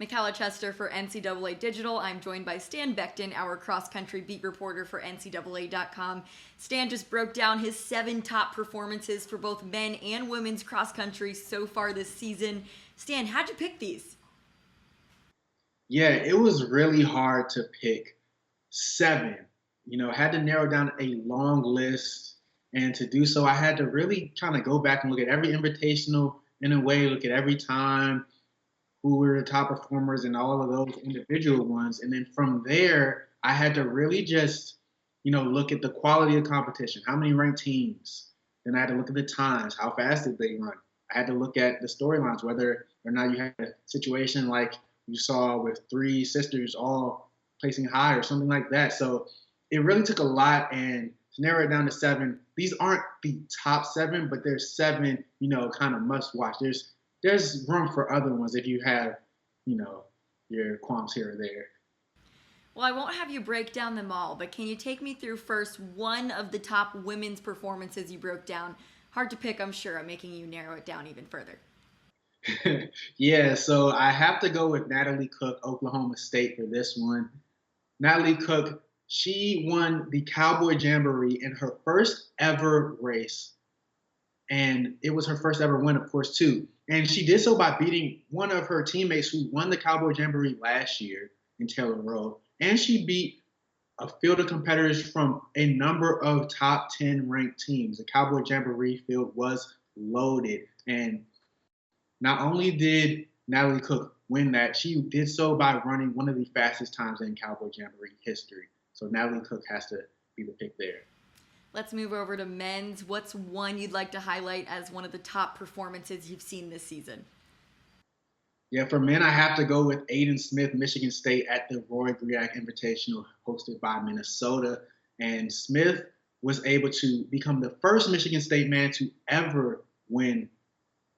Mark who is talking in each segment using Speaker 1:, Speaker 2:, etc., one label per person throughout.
Speaker 1: Michaela Chester for NCAA Digital. I'm joined by Stan Becton, our cross-country beat reporter for NCAA.com. Stan just broke down his 7 top performances for both men and women's cross-country so far this season. Stan, how'd you pick these?
Speaker 2: Yeah, it was really hard to pick 7. Had to narrow down a long list. And to do so, I had to really kind of go back and look at every invitational in a way, look at every time, who were the top performers and all of those individual ones. And then from there, I had to really just, look at the quality of competition, how many ranked teams. Then I had to look at the times, how fast did they run. I had to look at the storylines, whether or not you had a situation like you saw with 3 sisters all placing high or something like that. So it really took a lot, and to narrow it down to 7, these aren't the top 7, but there's 7, kind of must watch. There's room for other ones if you have, your qualms here or there.
Speaker 1: Well, I won't have you break down them all, but can you take me through first one of the top women's performances you broke down? Hard to pick, I'm sure. I'm making you narrow it down even further.
Speaker 2: Yeah, so I have to go with Natalie Cook, Oklahoma State, for this one. Natalie Cook, she won the Cowboy Jamboree in her first ever race. And it was her first ever win, of course, too. And she did so by beating one of her teammates who won the Cowboy Jamboree last year in Taylor Rowe. And she beat a field of competitors from a number of top 10 ranked teams. The Cowboy Jamboree field was loaded. And not only did Natalie Cook win that, she did so by running one of the fastest times in Cowboy Jamboree history. So Natalie Cook has to be the pick there.
Speaker 1: Let's move over to men's. What's one you'd like to highlight as one of the top performances you've seen this season?
Speaker 2: Yeah, for men, I have to go with Aiden Smith, Michigan State, at the Roy Griak Invitational hosted by Minnesota. And Smith was able to become the first Michigan State man to ever win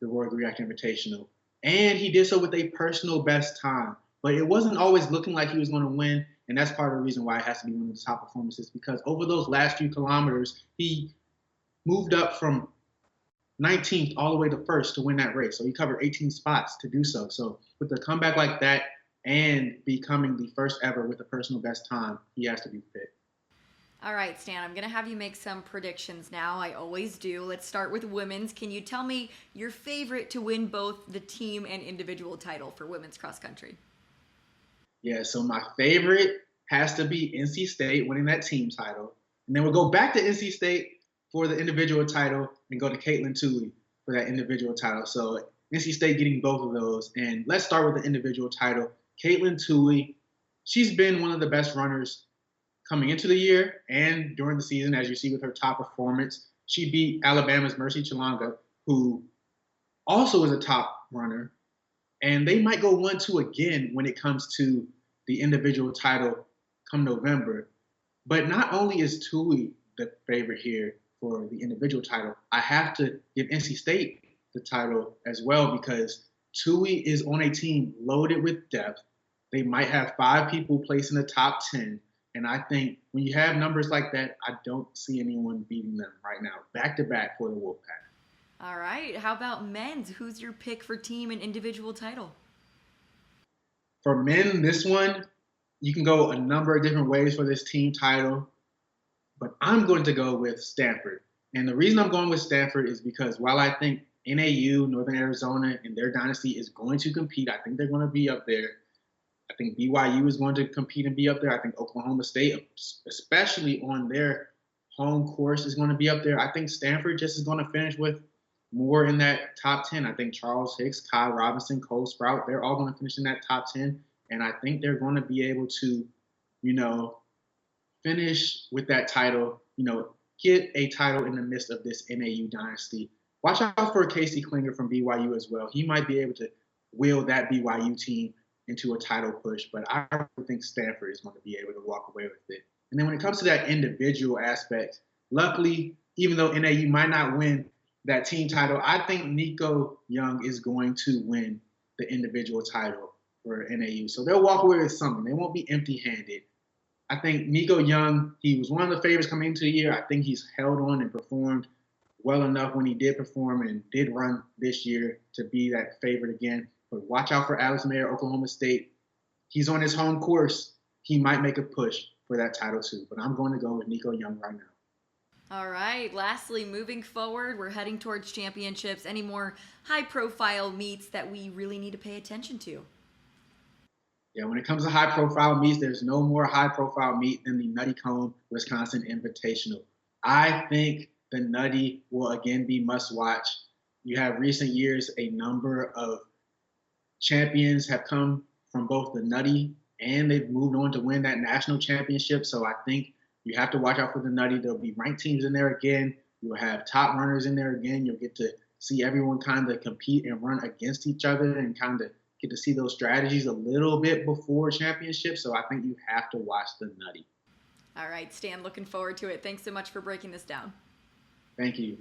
Speaker 2: the Roy Griak Invitational. And he did so with a personal best time. But it wasn't always looking like he was going to win. And that's part of the reason why it has to be one of the top performances, because over those last few kilometers, he moved up from 19th all the way to first to win that race. So he covered 18 spots to do so. So with a comeback like that and becoming the first ever with a personal best time, he has to be picked.
Speaker 1: All right, Stan, I'm going to have you make some predictions now. I always do. Let's start with women's. Can you tell me your favorite to win both the team and individual title for women's cross country?
Speaker 2: Yeah, so my favorite has to be NC State winning that team title. And then we'll go back to NC State for the individual title and go to Caitlin Tooley for that individual title. So NC State getting both of those. And let's start with the individual title. Caitlin Tooley, she's been one of the best runners coming into the year and during the season, as you see with her top performance. She beat Alabama's Mercy Chalanga, who also is a top runner. And they might go 1-2 again when it comes to the individual title come November. But not only is Tooley the favorite here for the individual title, I have to give NC State the title as well, because Tooley is on a team loaded with depth. They might have 5 people placed in the top 10. And I think when you have numbers like that, I don't see anyone beating them right now, back-to-back for the Wolfpack.
Speaker 1: All right. How about men's? Who's your pick for team and individual title?
Speaker 2: For men, this one, you can go a number of different ways for this team title, but I'm going to go with Stanford. And the reason I'm going with Stanford is because while I think NAU, Northern Arizona, and their dynasty is going to compete, I think they're going to be up there. I think BYU is going to compete and be up there. I think Oklahoma State, especially on their home course, is going to be up there. I think Stanford just is going to finish with more in that top 10. I think Charles Hicks, Kyle Robinson, Cole Sprout, they're all going to finish in that top 10. And I think they're going to be able to, finish with that title, get a title in the midst of this NAU dynasty. Watch out for Casey Klinger from BYU as well. He might be able to wheel that BYU team into a title push, but I really think Stanford is going to be able to walk away with it. And then when it comes to that individual aspect, luckily, even though NAU might not win that team title, I think Nico Young is going to win the individual title for NAU. So they'll walk away with something. They won't be empty-handed. I think Nico Young, he was one of the favorites coming into the year. I think he's held on and performed well enough when he did perform and did run this year to be that favorite again. But watch out for Alex Mayer, Oklahoma State. He's on his home course. He might make a push for that title too. But I'm going to go with Nico Young right now.
Speaker 1: All right. Lastly, moving forward, we're heading towards championships. Any more high-profile meets that we really need to pay attention to?
Speaker 2: Yeah, when it comes to high-profile meets, there's no more high-profile meet than the Nutty Cone Wisconsin Invitational. I think the Nutty will again be must-watch. You have recent years, a number of champions have come from both the Nutty and they've moved on to win that national championship. So I think you have to watch out for the Nutty. There'll be ranked teams in there again. You'll have top runners in there again. You'll get to see everyone kind of compete and run against each other and kind of get to see those strategies a little bit before championships. So I think you have to watch the Nutty.
Speaker 1: All right, Stan, looking forward to it. Thanks so much for breaking this down.
Speaker 2: Thank you.